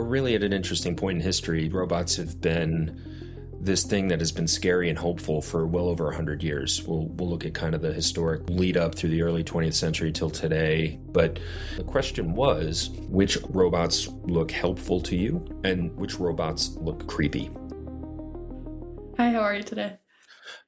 really at an interesting point in history. Robots have been this thing that has been scary and hopeful for well over 100 years. We'll look at kind of the historic lead up through the early 20th century till today. But the question was, which robots look helpful to you and which robots look creepy? Hi, how are you today?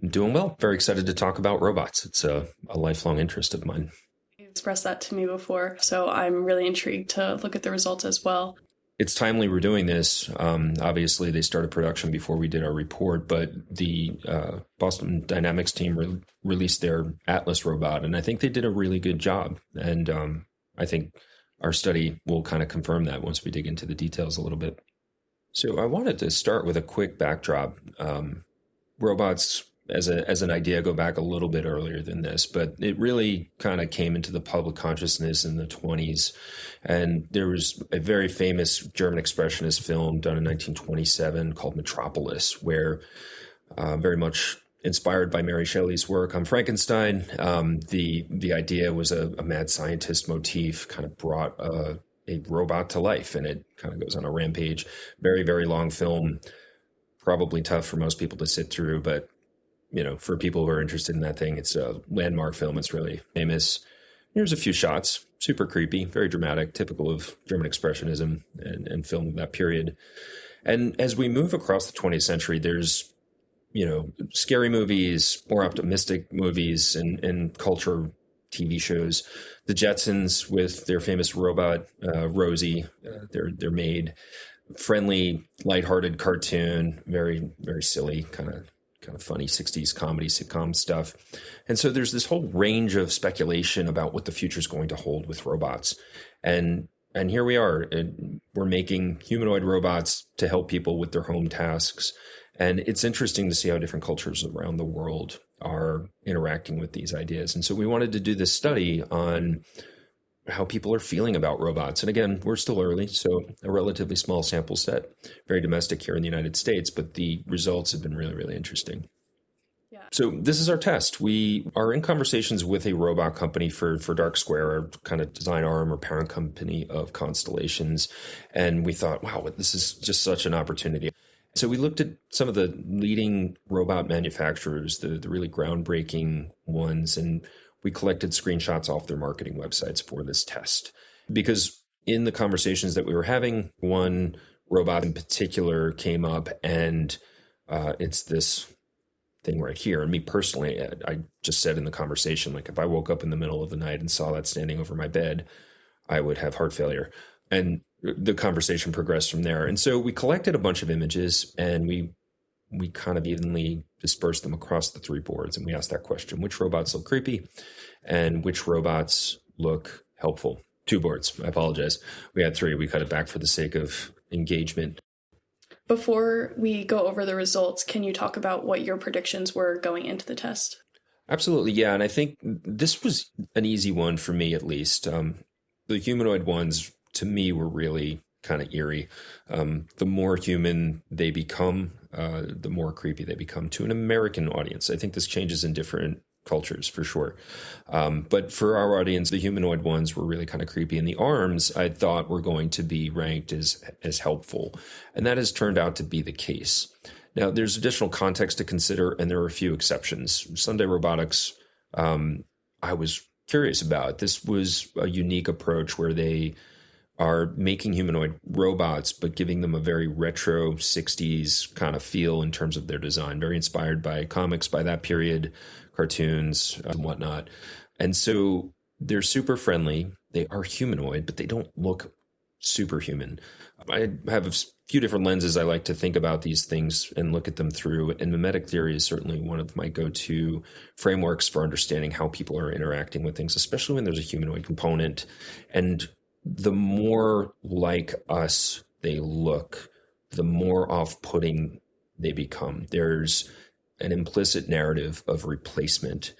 I'm doing well. Very excited to talk about robots. It's a lifelong interest of mine. You expressed that to me before, so I'm really intrigued to look at the results as well. It's timely we're doing this. Obviously, they started production before we did our report, but the Boston Dynamics team released their Atlas robot, and I think they did a really good job. And I think our study will kind of confirm that once we dig into the details a little bit. So I wanted to start with a quick backdrop. Robots, as an idea, go back a little bit earlier than this, but it really kind of came into the public consciousness in the 1920s. And there was a very famous German expressionist film done in 1927 called Metropolis, where very much inspired by Mary Shelley's work on Frankenstein, the idea was a mad scientist motif kind of brought a robot to life, and it kind of goes on a rampage. Very, very long film, probably tough for most people to sit through, but for people who are interested in that thing, it's a landmark film. It's really famous. Here's a few shots, super creepy, very dramatic, typical of German expressionism and film of that period. And as we move across the 20th century, there's, scary movies, more optimistic movies and culture TV shows. The Jetsons with their famous robot, Rosie, their maid, friendly, lighthearted cartoon, very, very silly, kind of funny 60s comedy sitcom stuff. And so there's this whole range of speculation about what the future is going to hold with robots. And here we are. We're making humanoid robots to help people with their home tasks. And it's interesting to see how different cultures around the world are interacting with these ideas. And so we wanted to do this study on how people are feeling about robots. And again, we're still early, so a relatively small sample set, very domestic here in the United States, but the results have been really, really interesting. Yeah. So this is our test. We are in conversations with a robot company for Dark Square, our kind of design arm or parent company of Constellations. And we thought, wow, this is just such an opportunity. So we looked at some of the leading robot manufacturers, the really groundbreaking ones, and we collected screenshots off their marketing websites for this test. Because in the conversations that we were having, one robot in particular came up, and it's this thing right here. And me personally, I just said in the conversation, like if I woke up in the middle of the night and saw that standing over my bed, I would have heart failure. And the conversation progressed from there. And so we collected a bunch of images, and we kind of evenly dispersed them across the three boards. And we asked that question, which robots look creepy and which robots look helpful? 2 boards. I apologize. We had 3. We cut it back for the sake of engagement. Before we go over the results, can you talk about what your predictions were going into the test? Absolutely. Yeah. And I think this was an easy one for me, at least. The humanoid ones, to me, were really kind of eerie. The more human they become, the more creepy they become to an American audience. I think this changes in different cultures for sure. But for our audience, the humanoid ones were really kind of creepy. And the arms, I thought, were going to be ranked as helpful. And that has turned out to be the case. Now, there's additional context to consider, and there are a few exceptions. Sunday Robotics, I was curious about. This was a unique approach where they are making humanoid robots, but giving them a very retro 60s kind of feel in terms of their design, very inspired by comics by that period, cartoons and whatnot. And so they're super friendly. They are humanoid, but they don't look superhuman. I have a few different lenses I like to think about these things and look at them through. And mimetic theory is certainly one of my go-to frameworks for understanding how people are interacting with things, especially when there's a humanoid component. And the more like us they look, the more off-putting they become. There's an implicit narrative of replacement.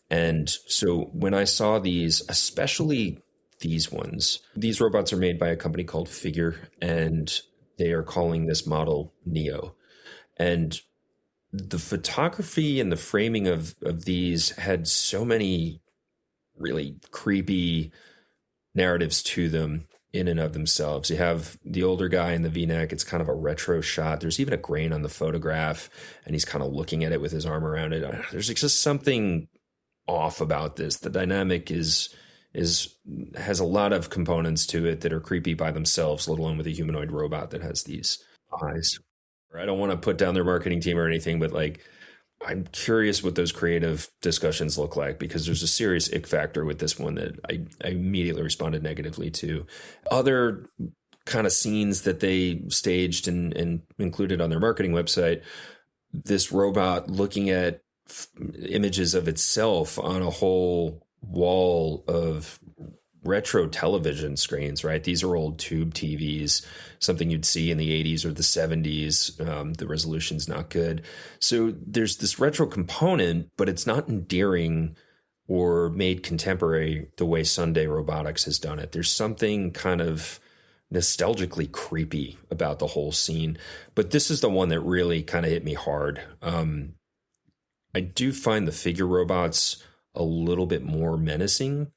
And so when I saw these, especially these ones, these robots are made by a company called Figure, and they are calling this model Neo. And the photography and the framing of these had so many really creepy narratives to them. in and of themselves. You have the older guy in the V-neck. It's kind of a retro shot. There's even a grain on the photograph, and he's kind of looking at it with his arm around it. There's just something off about this. The dynamic is has a lot of components to it that are creepy by themselves, let alone with a humanoid robot that has these eyes. I don't want to put down their marketing team or anything, but like I'm curious what those creative discussions look like because there's a serious ick factor with this one that I immediately responded negatively to. Other kind of scenes that they staged and included on their marketing website, this robot looking at images of itself on a whole wall of retro television screens, right? These are old tube TVs, something you'd see in the 80s or the 70s. The resolution's not good. So there's this retro component, but it's not endearing or made contemporary the way Sunday Robotics has done it. There's something kind of nostalgically creepy about the whole scene. But this is the one that really kind of hit me hard. I do find the figure robots a little bit more menacing.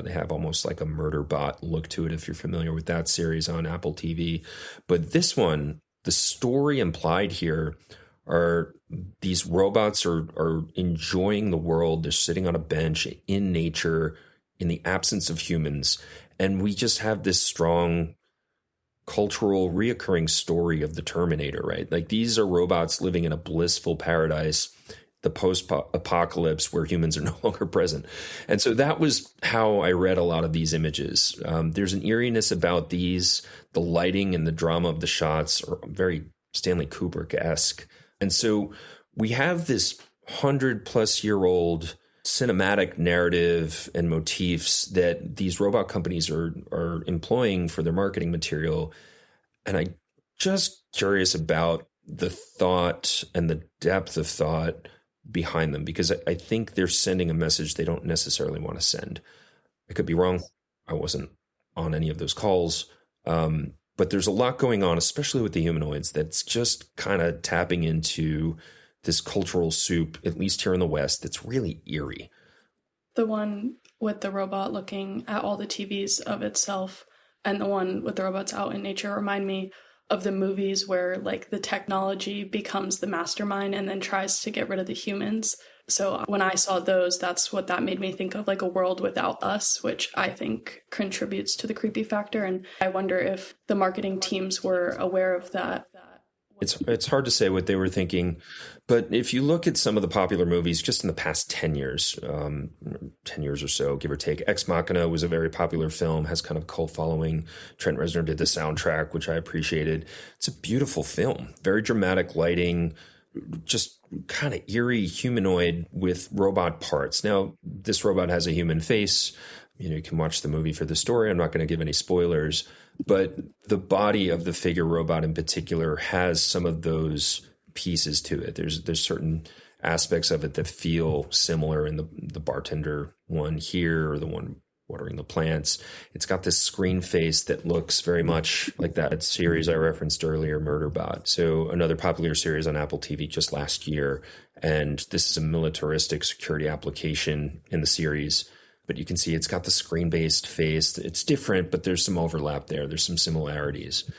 They have almost like a Murderbot look to it if you're familiar with that series on Apple TV. But this one, the story implied here are these robots are enjoying the world. They're sitting on a bench in nature in the absence of humans. And we just have this strong cultural reoccurring story of the Terminator, right? Like these are robots living in a blissful paradise, the post-apocalypse where humans are no longer present. And so that was how I read a lot of these images. There's an eeriness about these. The lighting and the drama of the shots are very Stanley Kubrick-esque. And so we have this 100-plus-year-old cinematic narrative and motifs that these robot companies are employing for their marketing material. And I'm just curious about the thought and the depth of thought behind them, because I think they're sending a message they don't necessarily want to send. I could be wrong. I wasn't on any of those calls. But there's a lot going on, especially with the humanoids, that's just kind of tapping into this cultural soup, at least here in the West, that's really eerie. The one with the robot looking at all the TVs of itself and the one with the robots out in nature remind me of the movies where like the technology becomes the mastermind and then tries to get rid of the humans. So when I saw those, that's what that made me think of, like a world without us, which I think contributes to the creepy factor. And I wonder if the marketing teams were aware of that. It's hard to say what they were thinking, but if you look at some of the popular movies just in the past 10 years, 10 years or so, give or take, Ex Machina was a very popular film, has kind of a cult following. Trent Reznor did the soundtrack, which I appreciated. It's a beautiful film, very dramatic lighting, just kind of eerie humanoid with robot parts. Now, this robot has a human face. You can watch the movie for the story. I'm not going to give any spoilers. But the body of the figure robot in particular has some of those pieces to it. There's certain aspects of it that feel similar in the bartender one here or the one watering the plants. It's got this screen face that looks very much like that series I referenced earlier, Murderbot. So another popular series on Apple TV just last year. And this is a militaristic security application in the series. But you can see it's got the screen-based face. It's different, but there's some overlap there. There's some similarities.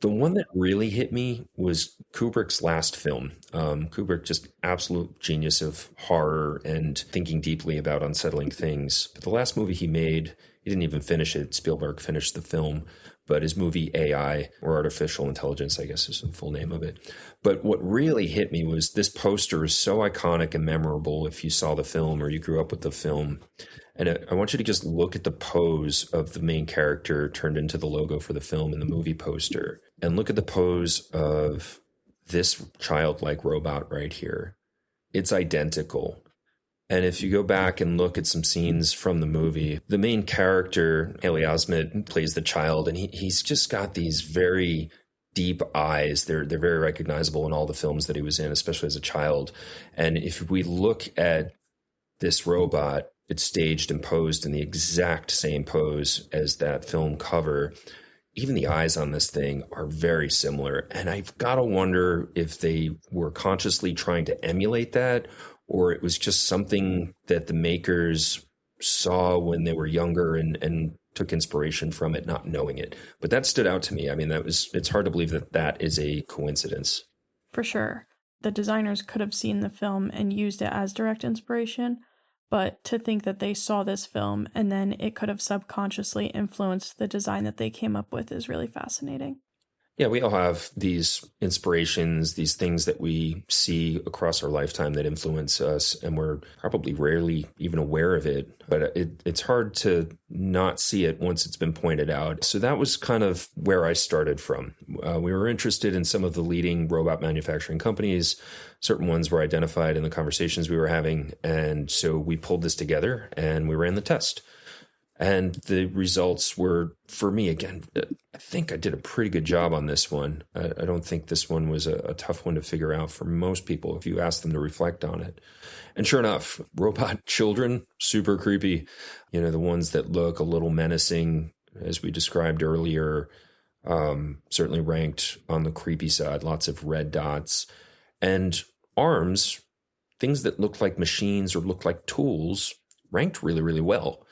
The one that really hit me was Kubrick's last film. Kubrick, just absolute genius of horror and thinking deeply about unsettling things. But the last movie he made, he didn't even finish it. Spielberg finished the film. But his movie AI, or Artificial Intelligence, I guess is the full name of it. But what really hit me was this poster is so iconic and memorable if you saw the film or you grew up with the film. And I want you to just look at the pose of the main character turned into the logo for the film in the movie poster. And look at the pose of this childlike robot right here. It's identical. And if you go back and look at some scenes from the movie, the main character, Haley Osment, plays the child, and he's just got these very deep eyes. They're very recognizable in all the films that he was in, especially as a child. And if we look at this robot, it's staged and posed in the exact same pose as that film cover. Even the eyes on this thing are very similar. And I've got to wonder if they were consciously trying to emulate that, or it was just something that the makers saw when they were younger and took inspiration from it, not knowing it. But that stood out to me. I mean, it's hard to believe that that is a coincidence. For sure. The designers could have seen the film and used it as direct inspiration, but to think that they saw this film and then it could have subconsciously influenced the design that they came up with is really fascinating. Yeah, we all have these inspirations, these things that we see across our lifetime that influence us, and we're probably rarely even aware of it. But it's hard to not see it once it's been pointed out. So that was kind of where I started from. We were interested in some of the leading robot manufacturing companies. Certain ones were identified in the conversations we were having. And so we pulled this together and we ran the test. And the results were, for me, again, I think I did a pretty good job on this one. I don't think this one was a tough one to figure out for most people if you ask them to reflect on it. And sure enough, robot children, super creepy. You know, the ones that look a little menacing, as we described earlier, certainly ranked on the creepy side, lots of red dots. And arms, things that look like machines or look like tools, ranked really, really well.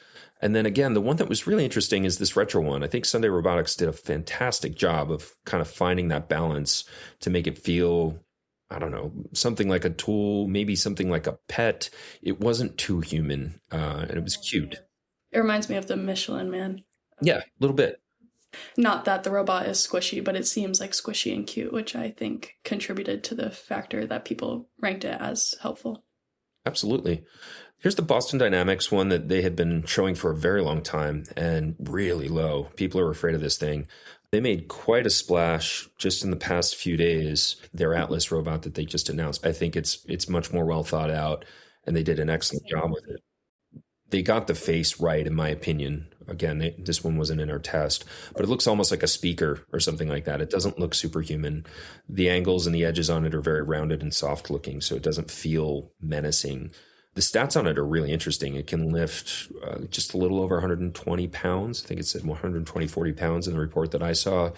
And then again, the one that was really interesting is this retro one. I think Sunday Robotics did a fantastic job of kind of finding that balance to make it feel, I don't know, something like a tool, maybe something like a pet. It wasn't too human, and it was cute. It reminds me of the Michelin Man. Yeah, a little bit. Not that the robot is squishy, but it seems like squishy and cute, which I think contributed to the factor that people ranked it as helpful. Absolutely. Here's the Boston Dynamics one that they had been showing for a very long time and really low. People are afraid of this thing. They made quite a splash just in the past few days. Their Atlas robot that they just announced, I think it's much more well thought out, and they did an excellent job with it. They got the face right, in my opinion. Again, this one wasn't in our test, but it looks almost like a speaker or something like that. It doesn't look superhuman. The angles and the edges on it are very rounded and soft looking, so it doesn't feel menacing. The stats on it are really interesting. It can lift just a little over 120 pounds. I think it said 140 pounds in the report that I saw.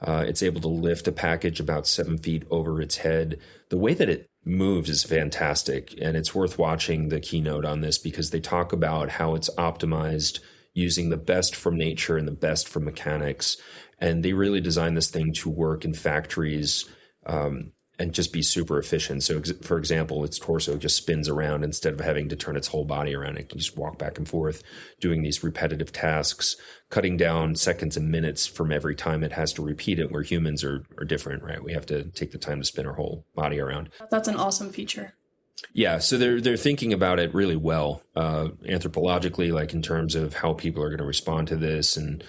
It's able to lift a package about 7 feet over its head. The way that it moves is fantastic, and it's worth watching the keynote on this because they talk about how it's optimized using the best from nature and the best from mechanics. And they really designed this thing to work in factories and just be super efficient. So, for example, its torso just spins around instead of having to turn its whole body around. It can just walk back and forth, doing these repetitive tasks, cutting down seconds and minutes from every time it has to repeat it, where humans are different, right? We have to take the time to spin our whole body around. That's an awesome feature. Yeah, so they're thinking about it really well, anthropologically, like in terms of how people are going to respond to this and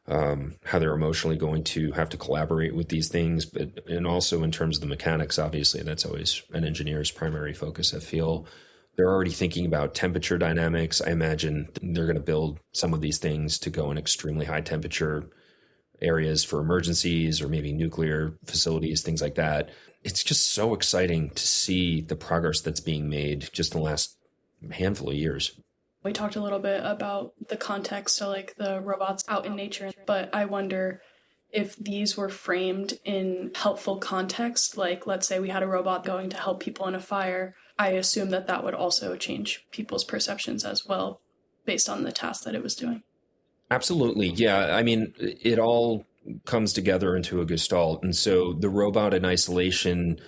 how they're emotionally going to have to collaborate with these things, and also in terms of the mechanics. Obviously, that's always an engineer's primary focus. I feel they're already thinking about temperature dynamics. I imagine they're going to build some of these things to go in extremely high temperature areas for emergencies or maybe nuclear facilities, things like that. It's just so exciting to see the progress that's being made just in the last handful of years. We talked a little bit about the context, so like the robots out in nature, but I wonder if these were framed in helpful context, like let's say we had a robot going to help people in a fire. I assume that that would also change people's perceptions as well based on the task that it was doing. Absolutely. Yeah. I mean, it all comes together into a gestalt. And so the robot in isolation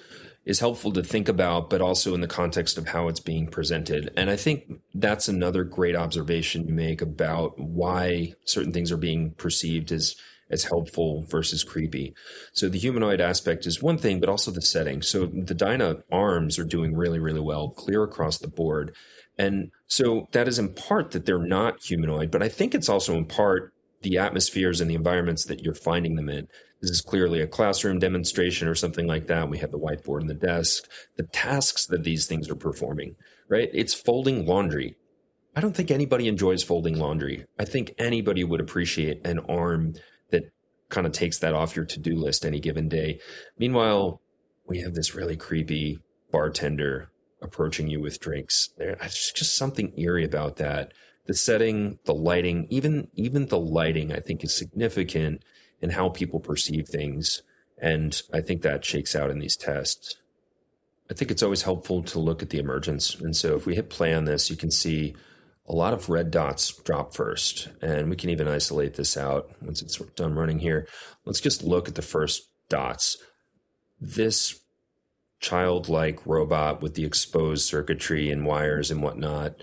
is helpful to think about, but also in the context of how it's being presented. And I think that's another great observation you make about why certain things are being perceived as helpful versus creepy. So the humanoid aspect is one thing, but also the setting. So the Dyna arms are doing really, really well, clear across the board. And so that is in part that they're not humanoid, but I think it's also in part the atmospheres and the environments that you're finding them in. This is clearly a classroom demonstration or something like that. We have the whiteboard and the desk, the tasks that these things are performing, right? It's folding laundry. I don't think anybody enjoys folding laundry. I think anybody would appreciate an arm that kind of takes that off your to-do list any given day. Meanwhile, we have this really creepy bartender approaching you with drinks. There's just something eerie about that. The setting, the lighting, even the lighting, I think is significant in how people perceive things. And I think that shakes out in these tests. I think it's always helpful to look at the emergence. And so if we hit play on this, you can see a lot of red dots drop first. And we can even isolate this out once it's done running here. Let's just look at the first dots. This childlike robot with the exposed circuitry and wires and whatnot,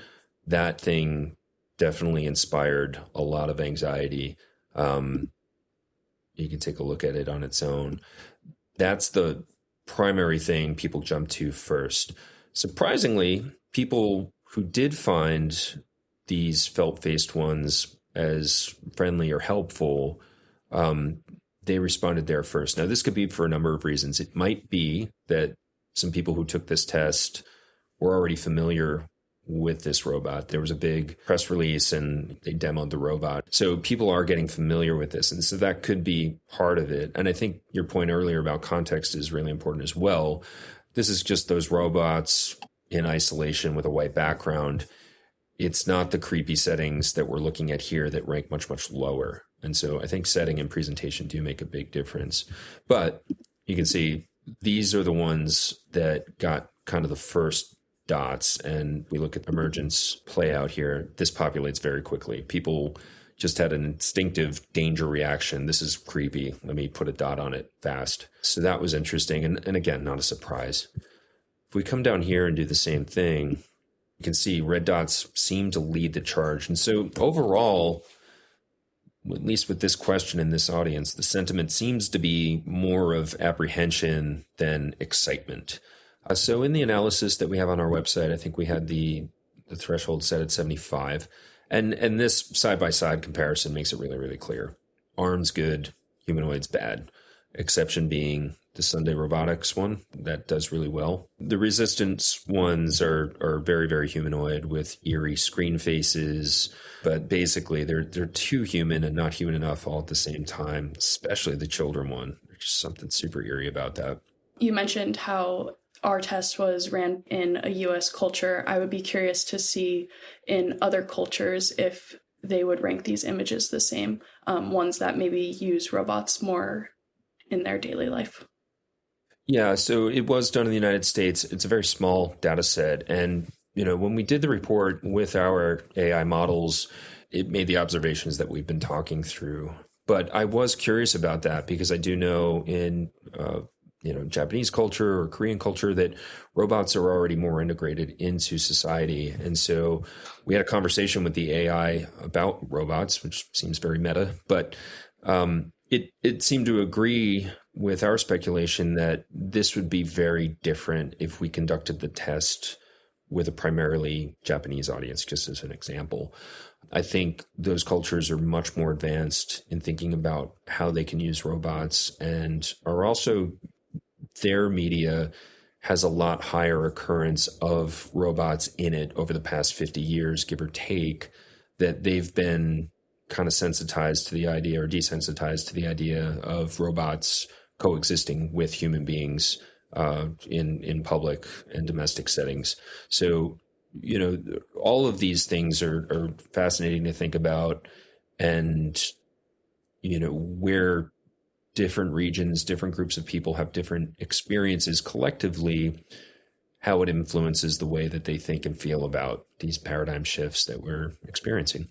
that thing definitely inspired a lot of anxiety. You can take a look at it on its own. That's the primary thing people jump to first. Surprisingly, people who did find these felt-faced ones as friendly or helpful, they responded there first. Now, this could be for a number of reasons. It might be that some people who took this test were already familiar with this robot. There was a big press release and they demoed the robot. So people are getting familiar with this. And so that could be part of it. And I think your point earlier about context is really important as well. This is just those robots in isolation with a white background. It's not the creepy settings that we're looking at here that rank much, much lower. And so I think setting and presentation do make a big difference. But you can see these are the ones that got kind of the first dots. And we look at Emergence play out here. This populates very quickly. People just had an instinctive danger reaction. This is creepy. Let me put a dot on it fast. So that was interesting. And again, not a surprise. If we come down here and do the same thing, you can see red dots seem to lead the charge. And so overall, at least with this question in this audience, the sentiment seems to be more of apprehension than excitement. So in the analysis that we have on our website, I think we had the threshold set at 75. And this side-by-side comparison makes it really, really clear. Arms good, humanoids bad. Exception being the Sunday Robotics one. That does really well. The Resistance ones are very, very humanoid with eerie screen faces. But basically, they're too human and not human enough all at the same time, especially the children one. There's just something super eerie about that. You mentioned how our test was ran in a US culture. I would be curious to see in other cultures if they would rank these images the same, ones that maybe use robots more in their daily life. Yeah, so it was done in the United States. It's a very small data set. And, when we did the report with our AI models, it made the observations that we've been talking through. But I was curious about that because I do know in Japanese culture or Korean culture that robots are already more integrated into society. And so we had a conversation with the AI about robots, which seems very meta, but it seemed to agree with our speculation that this would be very different if we conducted the test with a primarily Japanese audience, just as an example. I think those cultures are much more advanced in thinking about how they can use robots and are also their media has a lot higher occurrence of robots in it over the past 50 years, give or take, that they've been kind of sensitized to the idea or desensitized to the idea of robots coexisting with human beings in public and domestic settings. So, all of these things are fascinating to think about and, where different regions, different groups of people have different experiences collectively, how it influences the way that they think and feel about these paradigm shifts that we're experiencing.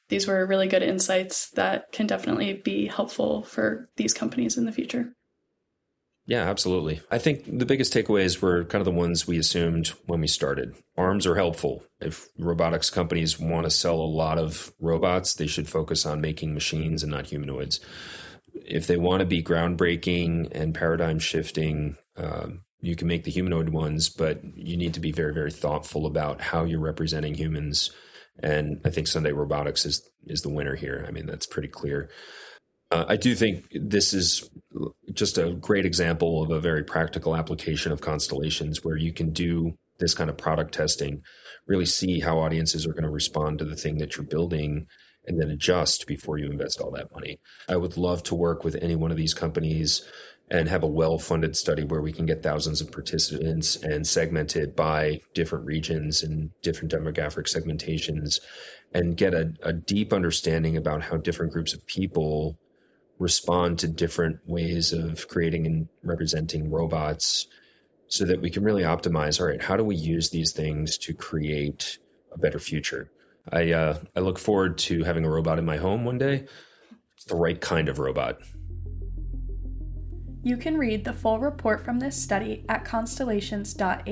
These were really good insights that can definitely be helpful for these companies in the future. Yeah, absolutely. I think the biggest takeaways were kind of the ones we assumed when we started. Arms are helpful. If robotics companies want to sell a lot of robots, they should focus on making machines and not humanoids. If they want to be groundbreaking and paradigm shifting, you can make the humanoid ones, but you need to be very, very thoughtful about how you're representing humans. And I think Sunday Robotics is the winner here. I mean, that's pretty clear. I do think this is just a great example of a very practical application of Constellations where you can do this kind of product testing, really see how audiences are going to respond to the thing that you're building, and then adjust before you invest all that money. I would love to work with any one of these companies and have a well-funded study where we can get thousands of participants and segment it by different regions and different demographic segmentations and get a deep understanding about how different groups of people respond to different ways of creating and representing robots so that we can really optimize, all right, how do we use these things to create a better future? I look forward to having a robot in my home one day. It's the right kind of robot. You can read the full report from this study at constellations.app.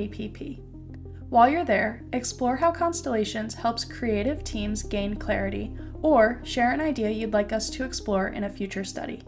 While you're there, explore how Constellations helps creative teams gain clarity, or share an idea you'd like us to explore in a future study.